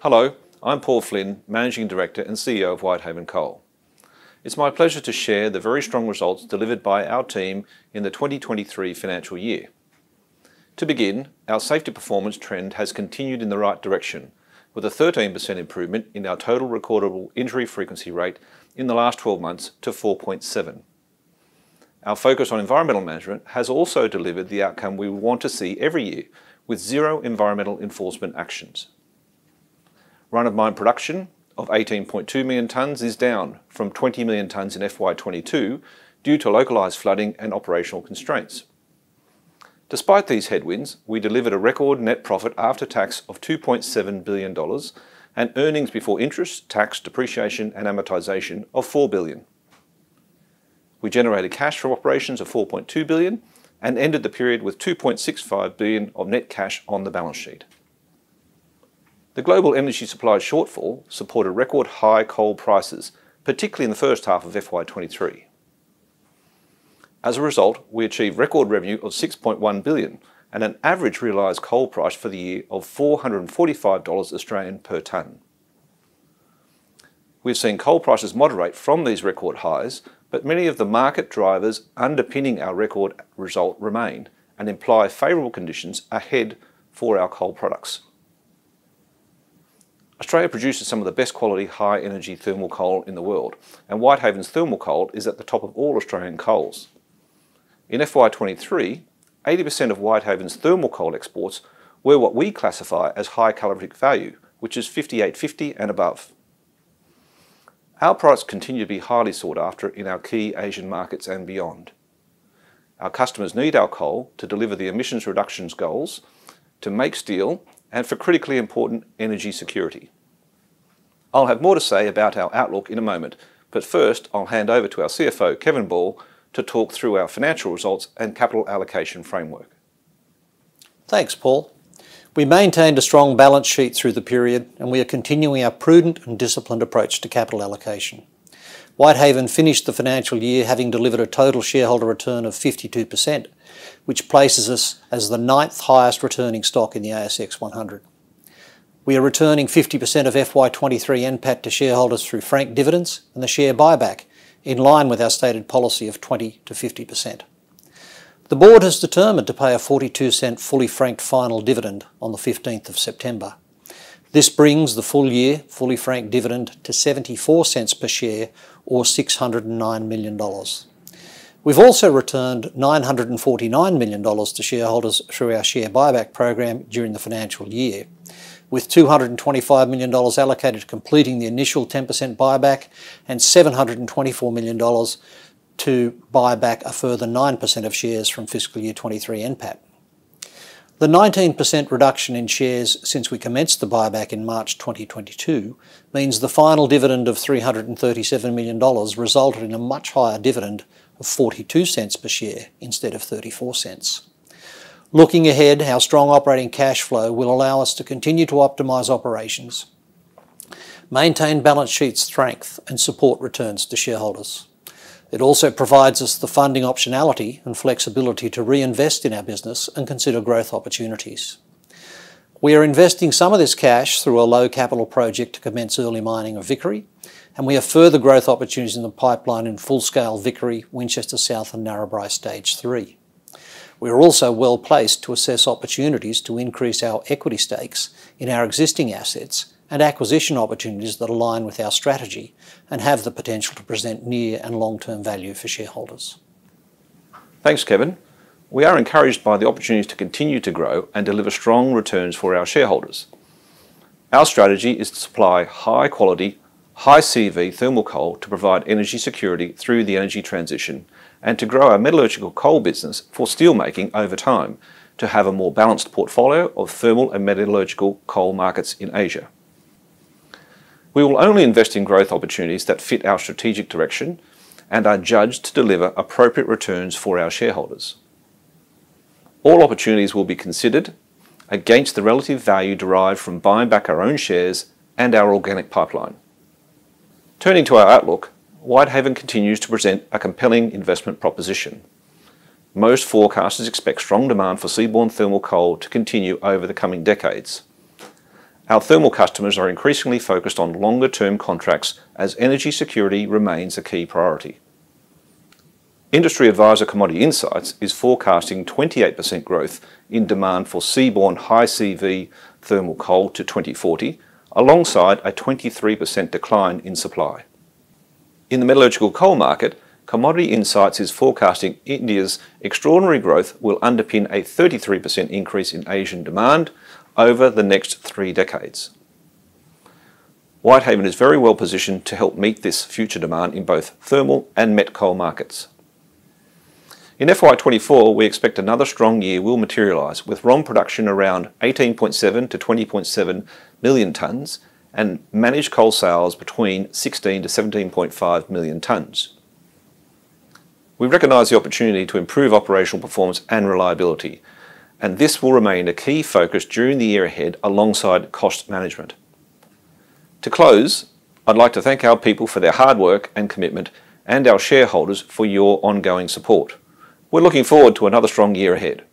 Hello, I'm Paul Flynn, Managing Director and CEO of Whitehaven Coal. It's my pleasure to share the very strong results delivered by our team in the 2023 financial year. To begin, our safety performance trend has continued in the right direction, with a 13% improvement in our total recordable injury frequency rate in the last 12 months to 4.7. Our focus on environmental management has also delivered the outcome we want to see every year, with zero environmental enforcement actions. Run-of-mine production of 18.2 million tonnes is down from 20 million tonnes in FY22 due to localised flooding and operational constraints. Despite these headwinds, we delivered a record net profit after tax of $2.7 billion and earnings before interest, tax, depreciation and amortisation of $4 billion. We generated cash from operations of $4.2 billion and ended the period with $2.65 billion of net cash on the balance sheet. The global energy supply shortfall supported record high coal prices, particularly in the first half of FY23. As a result, we achieved record revenue of $6.1 billion and an average realised coal price for the year of $445 Australian per tonne. We've seen coal prices moderate from these record highs, but many of the market drivers underpinning our record result remain and imply favourable conditions ahead for our coal products. Australia produces some of the best quality high energy thermal coal in the world, and Whitehaven's thermal coal is at the top of all Australian coals. In FY23, 80% of Whitehaven's thermal coal exports were what we classify as high calorific value, which is 5850 and above. Our products continue to be highly sought after in our key Asian markets and beyond. Our customers need our coal to deliver the emissions reductions goals, to make steel, and for critically important energy security. I'll have more to say about our outlook in a moment, but first I'll hand over to our CFO, Kevin Ball, to talk through our financial results and capital allocation framework. Thanks, Paul. We maintained a strong balance sheet through the period, and we are continuing our prudent and disciplined approach to capital allocation. Whitehaven finished the financial year having delivered a total shareholder return of 52%, which places us as the 9th highest returning stock in the ASX 100. We are returning 50% of FY23 NPAT to shareholders through franked dividends and the share buyback, in line with our stated policy of 20 to 50%. The board has determined to pay a 42-cent fully franked final dividend on the 15th of September. This brings the full year fully franked dividend to 74 cents per share, or $609 million. We've also returned $949 million to shareholders through our share buyback program during the financial year, with $225 million allocated to completing the initial 10% buyback and $724 million to buy back a further 9% of shares from fiscal year 23 NPAT. The 19% reduction in shares since we commenced the buyback in March 2022 means the final dividend of $337 million resulted in a much higher dividend of 42 cents per share instead of 34 cents. Looking ahead, our strong operating cash flow will allow us to continue to optimise operations, maintain balance sheet strength and support returns to shareholders. It also provides us the funding optionality and flexibility to reinvest in our business and consider growth opportunities. We are investing some of this cash through a low capital project to commence early mining of Vickery, and we have further growth opportunities in the pipeline in full-scale Vickery, Winchester South and Narrabri Stage 3. We are also well placed to assess opportunities to increase our equity stakes in our existing assets and acquisition opportunities that align with our strategy and have the potential to present near and long-term value for shareholders. Thanks, Kevin. We are encouraged by the opportunities to continue to grow and deliver strong returns for our shareholders. Our strategy is to supply high-quality, high CV thermal coal to provide energy security through the energy transition and to grow our metallurgical coal business for steelmaking over time to have a more balanced portfolio of thermal and metallurgical coal markets in Asia. We will only invest in growth opportunities that fit our strategic direction and are judged to deliver appropriate returns for our shareholders. All opportunities will be considered against the relative value derived from buying back our own shares and our organic pipeline. Turning to our outlook, Whitehaven continues to present a compelling investment proposition. Most forecasters expect strong demand for seaborne thermal coal to continue over the coming decades. Our thermal customers are increasingly focused on longer-term contracts as energy security remains a key priority. Industry advisor Commodity Insights is forecasting 28% growth in demand for seaborne high CV thermal coal to 2040, alongside a 23% decline in supply. In the metallurgical coal market, Commodity Insights is forecasting India's extraordinary growth will underpin a 33% increase in Asian demand over the next 3 decades. Whitehaven is very well positioned to help meet this future demand in both thermal and met coal markets. In FY24, we expect another strong year will materialise, with ROM production around 18.7 to 20.7 million tonnes and managed coal sales between 16 to 17.5 million tonnes. We recognise the opportunity to improve operational performance and reliability, and this will remain a key focus during the year ahead alongside cost management. To close, I'd like to thank our people for their hard work and commitment, and our shareholders for your ongoing support. We're looking forward to another strong year ahead.